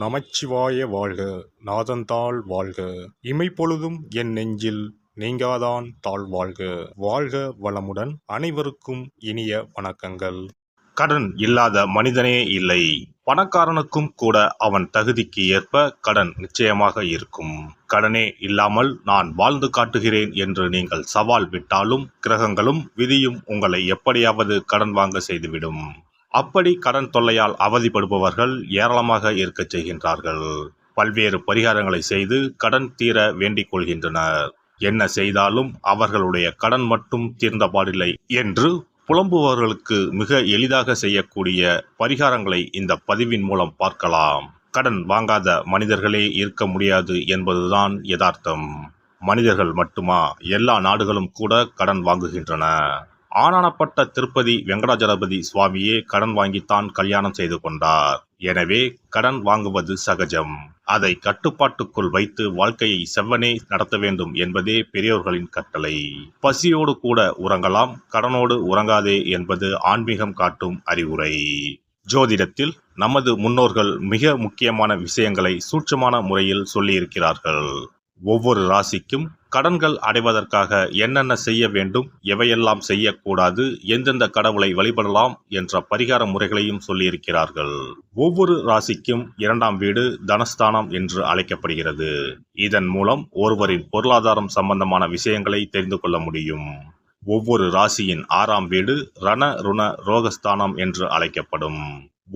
நமச்சிவாய வாழ்க. நாதன்தாள் வாழ்க. இமைப்பொழுதும் என் நெஞ்சில் நீங்காதான் தாழ் வாழ்க. வாழ்க வளமுடன். அனைவருக்கும் இனிய வணக்கங்கள். கடன் இல்லாத மனிதனே இல்லை. பணக்காரனுக்கும் கூட அவன் தகுதிக்கு ஏற்ப கடன் நிச்சயமாக இருக்கும். கடனே இல்லாமல் நான் வாழ்ந்து காட்டுகிறேன் என்று நீங்கள் சவால் விட்டாலும் கிரகங்களும் விதியும் உங்களை எப்படியாவது கடன் வாங்க செய்துவிடும். அப்படி கடன் தொல்லையால் அவதிப்படுபவர்கள் ஏராளமாக இருக்கச் செய்கின்றார்கள். பல்வேறு பரிகாரங்களை செய்து கடன் தீர வேண்டிக் கொள்கின்றனர். என்ன செய்தாலும் அவர்களுடைய கடன் மட்டும் தீர்ந்தபாடில்லை என்று புலம்புபவர்களுக்கு மிக எளிதாக செய்யக்கூடிய பரிகாரங்களை இந்த பதிவின் மூலம் பார்க்கலாம். கடன் வாங்காத மனிதர்களே இருக்க முடியாது என்பதுதான் யதார்த்தம். மனிதர்கள் மட்டுமா, எல்லா நாடுகளும் கூட கடன் வாங்குகின்றன. ஆனானப்பட்ட திருப்பதி வெங்கடாஜலபதி சுவாமியே கடன் வாங்கித்தான் கல்யாணம் செய்து கொண்டார். எனவே கடன் வாங்குவது சகஜம். அதை கட்டுப்பாட்டுக்குள் வைத்து வாழ்க்கையை செவ்வனே நடத்த வேண்டும் என்பதே பெரியோர்களின் கட்டளை. பசியோடு கூட உறங்கலாம், கடனோடு உறங்காதே என்பது ஆன்மீகம் காட்டும் அறிவுரை. ஜோதிடத்தில் நமது முன்னோர்கள் மிக முக்கியமான விஷயங்களை சூட்சமான முறையில் சொல்லியிருக்கிறார்கள். ஒவ்வொரு ராசிக்கும் கடன்கள் அடைவதற்காக என்னென்ன செய்ய வேண்டும், எவையெல்லாம் செய்யக்கூடாது, எந்தெந்த கடவுளை வழிபடலாம் என்ற பரிகார முறைகளையும் சொல்லியிருக்கிறார்கள். ஒவ்வொரு ராசிக்கும் 2ஆம் வீடு தனஸ்தானம் என்று அழைக்கப்படுகிறது. இதன் மூலம் ஒருவரின் பொருளாதாரம் சம்பந்தமான விஷயங்களை தெரிந்து கொள்ள முடியும். ஒவ்வொரு ராசியின் 6ஆம் வீடு ரண ருண ரோகஸ்தானம் என்று அழைக்கப்படும்.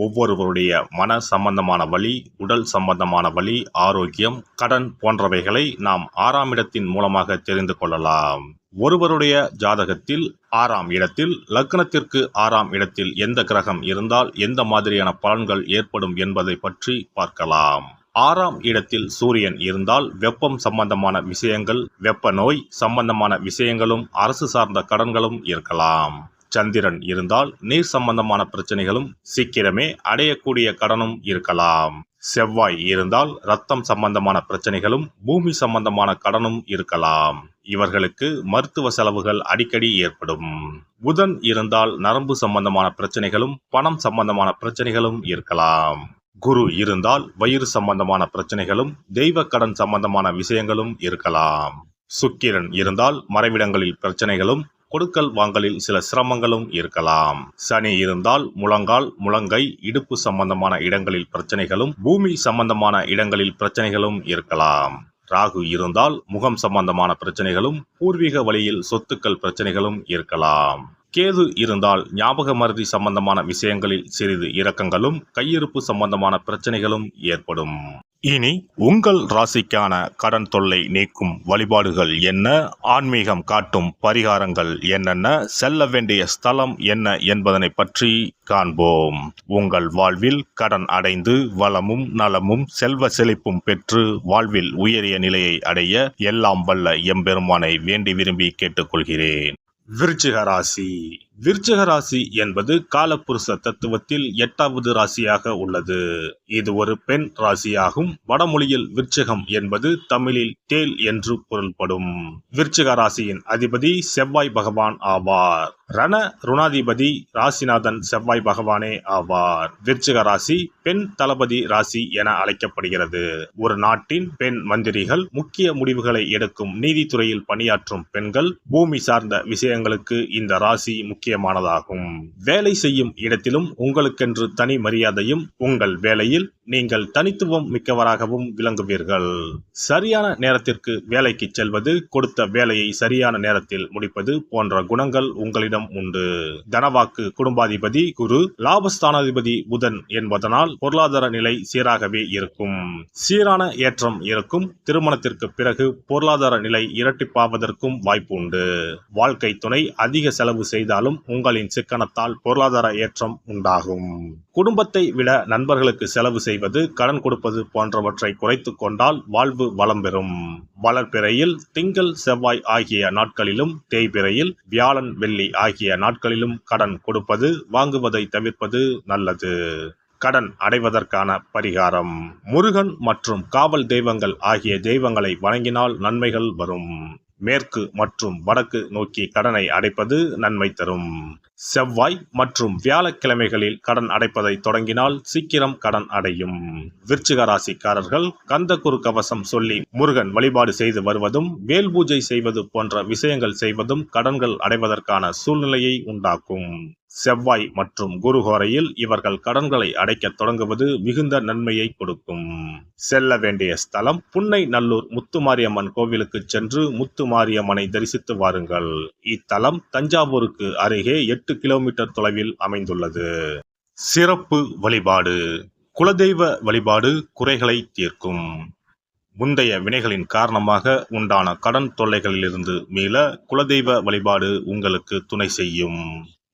ஒவ்வொருவருடைய மன சம்பந்தமான வலி, உடல் சம்பந்தமான வலி, ஆரோக்கியம், கடன் போன்றவைகளை நாம் 6ஆம் இடத்தின் மூலமாக தெரிந்து கொள்ளலாம். ஒருவருடைய ஜாதகத்தில் 6ஆம் இடத்தில் லக்னத்திற்கு 6ஆம் இடத்தில் எந்த கிரகம் இருந்தால் எந்த மாதிரியான பலன்கள் ஏற்படும் என்பதை பற்றி பார்க்கலாம். 6ஆம் இடத்தில் சூரியன் இருந்தால் வெப்பம் சம்பந்தமான விஷயங்கள், வெப்ப நோய் சம்பந்தமான விஷயங்களும், அரசு சார்ந்த கடன்களும் இருக்கலாம். சந்திரன் இருந்தால் நீர் சம்பந்தமான பிரச்சனைகளும், சீக்கிரமே அடையக்கூடிய கடனும் இருக்கலாம். செவ்வாய் இருந்தால் இரத்தம் சம்பந்தமான பிரச்சனைகளும், பூமி சம்பந்தமான கடனும் இருக்கலாம். இவர்களுக்கு மருத்துவ செலவுகள் அடிக்கடி ஏற்படும். புதன் இருந்தால் நரம்பு சம்பந்தமான பிரச்சனைகளும், பணம் சம்பந்தமான பிரச்சனைகளும் இருக்கலாம். குரு இருந்தால் வயிறு சம்பந்தமான பிரச்சனைகளும், தெய்வ கடன் சம்பந்தமான விஷயங்களும் இருக்கலாம். சுக்கிரன் இருந்தால் மறைவிடங்களில் பிரச்சனைகளும், கொடுக்கல் வாங்கலில் சில சிரமங்களும் இருக்கலாம். சனி இருந்தால் முழங்கால், முழங்கை, இடுப்பு சம்பந்தமான இடங்களில் பிரச்சனைகளும், பூமி சம்பந்தமான இடங்களில் பிரச்சனைகளும் இருக்கலாம். ராகு இருந்தால் முகம் சம்பந்தமான பிரச்சனைகளும், பூர்வீக வழியில் சொத்துக்கள் பிரச்சனைகளும் இருக்கலாம். கேது இருந்தால் ஞாபக மறதி சம்பந்தமான விஷயங்களில் சிறிது இரக்கங்களும், கையிருப்பு சம்பந்தமான பிரச்சனைகளும் ஏற்படும். இனி உங்கள் ராசிக்கான கடன் தொல்லை நீக்கும் வழிபாடுகள் என்ன, ஆன்மீகம் காட்டும் பரிகாரங்கள் என்னென்ன, செல்ல வேண்டிய ஸ்தலம் என்ன என்பதனை பற்றி காண்போம். உங்கள் வாழ்வில் கடன் அடைந்து வளமும் நலமும் செல்வ செழிப்பும் பெற்று வாழ்வில் உயரிய நிலையை அடைய எல்லாம் வல்ல எம்பெருமானை வேண்டி விரும்பி கேட்டுக்கொள்கிறேன். விருச்சிக ராசி. விருச்சிக ராசி என்பது காலப்புருஷ தத்துவத்தில் 8வது ராசியாக உள்ளது. இது ஒரு பெண் ராசியாகும். வடமொழியில் விருச்சிகம் என்பது தமிழில் தேல் என்று பொருள்படும். விருச்சிக ராசியின் அதிபதி செவ்வாய் பகவான் ஆவார். ரண ருணாதிபதி ராசிநாதன் செவ்வாய் பகவானே ஆவார். விருச்சிக ராசி பெண் தளபதி ராசி என அழைக்கப்படுகிறது. ஒரு நாட்டின் பெண் மந்திரிகள், முக்கிய முடிவுகளை எடுக்கும் நீதித்துறையில் பணியாற்றும் பெண்கள், பூமி சார்ந்த விஷயங்களுக்கு இந்த ராசி முக்கியமானதாகும். வேலை செய்யும் இடத்திலும் உங்களுக்கென்று தனி மரியாதையும், உங்கள் வேலையில் நீங்கள் தனித்துவம் மிக்கவராகவும் விளங்குவீர்கள். சரியான நேரத்திற்கு வேலைக்கு செல்வது, கொடுத்த வேலையை சரியான நேரத்தில் முடிப்பது போன்ற குணங்கள் உங்களிடம் உண்டு. தனவாக்கு குடும்பாதிபதி குரு, லாபஸ்தானாதிபதி புதன் என்பதனால் பொருளாதார நிலை சீராகவே இருக்கும். சீரான ஏற்றம் இருக்கும். திருமணத்திற்கு பிறகு பொருளாதார நிலை இரட்டிப்பாவதற்கும் வாய்ப்பு உண்டு. வாழ்க்கை துணை அதிக செலவு செய்தாலும் உங்களின் சிக்கனத்தால் பொருளாதார ஏற்றம் உண்டாகும். குடும்பத்தை விட நண்பர்களுக்கு செலவு செய்வது, கடன் கொடுப்பது போன்றவற்றை குறைத்து கொண்டால் வாழ்வு வளம் பெறும். வளர்பிறையில் திங்கள் செவ்வாய் ஆகிய நாட்களிலும், தேய்பிறையில் வியாழன் வெள்ளி ஆகிய நாட்களிலும் கடன் கொடுப்பது, வாங்குவதை தவிர்ப்பது நல்லது. கடன் அடைவதற்கான பரிகாரம்: முருகன் மற்றும் காவல் தெய்வங்கள் ஆகிய தெய்வங்களை வணங்கினால் நன்மைகள் வரும். மேற்கு மற்றும் வடக்கு நோக்கி கடனை அடைப்பது நன்மை தரும். செவ்வாய் மற்றும் வியாழக்கிழமைகளில் கடன் அடைப்பதை தொடங்கினால் சீக்கிரம் கடன் அடையும். விருச்சிக ராசிக்காரர்கள் கந்தகுரு கவசம் சொல்லி முருகன் வழிபாடு செய்து வருவதும் வேல் பூஜை செய்வது போன்ற விஷயங்கள் செய்வதும் கடன்கள் அடைவதற்கான சூழ்நிலையை உண்டாக்கும். செவ்வாய் மற்றும் குரு ஹோரையில் இவர்கள் கடன்களை அடைக்க தொடங்குவது மிகுந்த நன்மையை கொடுக்கும். செல்ல வேண்டிய ஸ்தலம் புன்னை நல்லூர் முத்துமாரியம்மன் கோவிலுக்கு சென்று முத்துமாரியம்மனை தரிசித்து வாருங்கள். இத்தலம் தஞ்சாவூருக்கு அருகே 8 கிலோமீட்டர் தொலைவில் அமைந்துள்ளது. சிறப்பு வழிபாடு. குலதெய்வ வழிபாடு குறைகளை தீர்க்கும். முந்தைய வினைகளின் காரணமாக உண்டான கடன் தொல்லைகளிலிருந்து மீள குலதெய்வ வழிபாடு உங்களுக்கு துணை செய்யும்.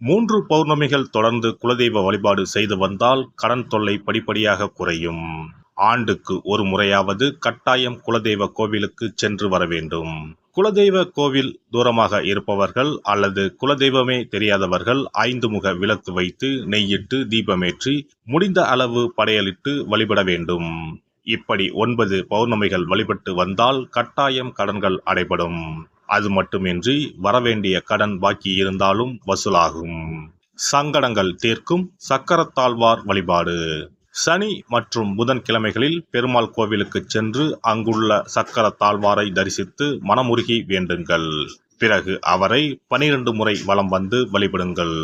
3 பௌர்ணமிகள் தொடர்ந்து குலதெய்வ வழிபாடு செய்து வந்தால் கடன் தொல்லை படிப்படியாக குறையும். ஆண்டுக்கு ஒரு முறையாவது கட்டாயம் குலதெய்வ கோவிலுக்கு சென்று வர வேண்டும். குலதெய்வ கோவில் தூரமாக இருப்பவர்கள் அல்லது குலதெய்வமே தெரியாதவர்கள் 5 முக விளக்கு வைத்து நெய்யிட்டு தீபமேற்றி முடிந்த அளவு படையலிட்டு வழிபட வேண்டும். இப்படி 9 பௌர்ணமிகள் வழிபட்டு வந்தால் கட்டாயம் கடன்கள் அடைபடும். அது மட்டுமின்றி வரவேண்டிய கடன் பாக்கி இருந்தாலும் வசூலாகும். சங்கடங்கள் தீர்க்கும் சக்கரத்தாழ்வார் வழிபாடு. சனி மற்றும் புதன்கிழமைகளில் பெருமாள் கோவிலுக்கு சென்று அங்குள்ள சக்கரத்தாழ்வாரை தரிசித்து மனமுருகி வேண்டுங்கள். பிறகு அவரை 12 முறை வலம் வந்து வழிபடுங்கள்.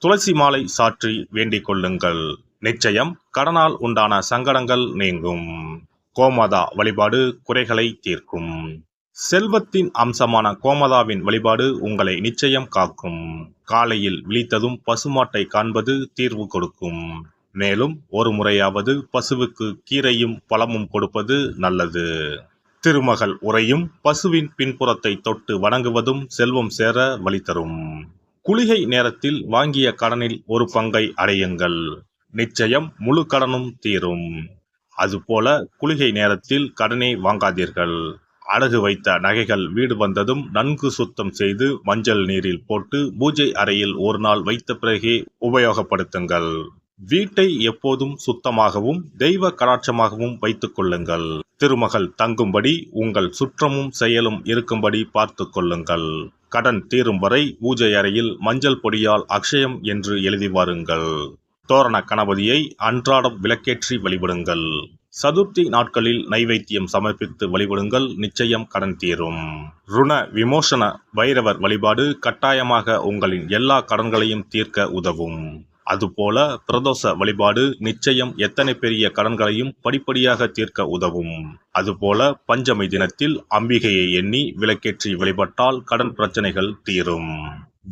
துளசி மாலை சாற்றி வேண்டிக் கொள்ளுங்கள். நிச்சயம் கடனால் உண்டான சங்கடங்கள் நீங்கும். கோமாதா வழிபாடு குறைகளை தீர்க்கும். செல்வத்தின் அம்சமான கோமாதாவின் வழிபாடு உங்களை நிச்சயம் காக்கும். காலையில் விழித்ததும் பசுமாட்டை காண்பது தீர்வு கொடுக்கும். மேலும் ஒரு முறையாவது பசுவுக்கு கீரையும் பழமும் கொடுப்பது நல்லது. திருமகள் உரையும் பசுவின் பின்புறத்தை தொட்டு வணங்குவதும் செல்வம் சேர வழி தரும். குளிகை நேரத்தில் வாங்கிய கடனில் ஒரு பங்கை அடையுங்கள். நிச்சயம் முழு கடனும் தீரும். அதுபோல குளிகை நேரத்தில் கடனை வாங்காதீர்கள். அடகு வைத்த நகைகள் வீடு வந்ததும் நன்கு சுத்தம் செய்து மஞ்சள் நீரில் போட்டு பூஜை அறையில் ஒரு நாள் வைத்த பிறகே உபயோகப்படுத்துங்கள். வீட்டை எப்போதும் சுத்தமாகவும் தெய்வ கடாட்சமாகவும் வைத்துக் கொள்ளுங்கள். திருமகள் தங்கும்படி உங்கள் சுற்றமும் செயலும் இருக்கும்படி பார்த்து கொள்ளுங்கள். கடன் தீரும் வரை பூஜை அறையில் மஞ்சள் பொடியால் அக்ஷயம் என்று எழுதி வாருங்கள். தோரண கணபதியை அன்றாடம் விளக்கேற்றி வழிபடுங்கள். சதுர்த்தி நாட்களில் நைவேத்தியம் சமர்ப்பித்து வழிபடுங்கள். நிச்சயம் கடன் தீரும். ருண விமோசன பைரவர் வழிபாடு கட்டாயமாக உங்களின் எல்லா கடன்களையும் தீர்க்க உதவும். அதுபோல பிரதோஷ வழிபாடு நிச்சயம் எத்தனை பெரிய கடன்களையும் படிப்படியாக தீர்க்க உதவும். அதுபோல பஞ்சமி தினத்தில் அம்பிகையை எண்ணி விளக்கேற்றி வழிபட்டால் கடன் பிரச்சனைகள் தீரும்.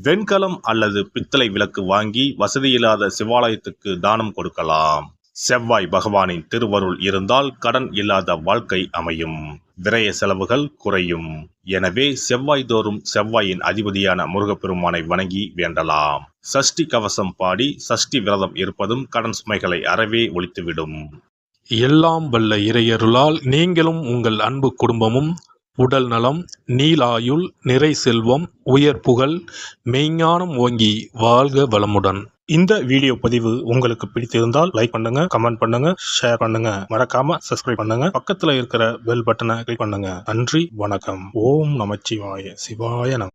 வெண்கலம் அல்லது பித்தளை விளக்கு வாங்கி வசதியில்லாத சிவாலயத்துக்கு தானம் கொடுக்கலாம். செவ்வாய் பகவானின் திருவருள் இருந்தால் கடன் இல்லாத வாழ்க்கை அமையும். விரய செலவுகள் குறையும். எனவே செவ்வாய் தோறும் செவ்வாயின் அதிபதியான முருகப்பெருமானை வணங்கி வேண்டலாம். சஷ்டி கவசம் பாடி சஷ்டி விரதம் இருப்பதும் கடன் சுமைகளை அறவே ஒழித்துவிடும். எல்லாம் வல்ல இறையருளால் நீங்களும் உங்கள் அன்பு குடும்பமும் உடல் நலம், நீலாயுள், நிறை செல்வம், உயர் புகழ், மெய்ஞானம் ஓங்கி வாழ்க வளமுடன். இந்த வீடியோ பதிவு உங்களுக்கு பிடித்திருந்தால் லைக் பண்ணுங்க, கமெண்ட் பண்ணுங்க, ஷேர் பண்ணுங்க. மறக்காம சப்ஸ்கிரைப் பண்ணுங்க. பக்கத்துல இருக்கிற பெல் பட்டனை கிளிக் பண்ணுங்க. நன்றி, வணக்கம். ஓம் நமச்சிவாய. சிவாய நம.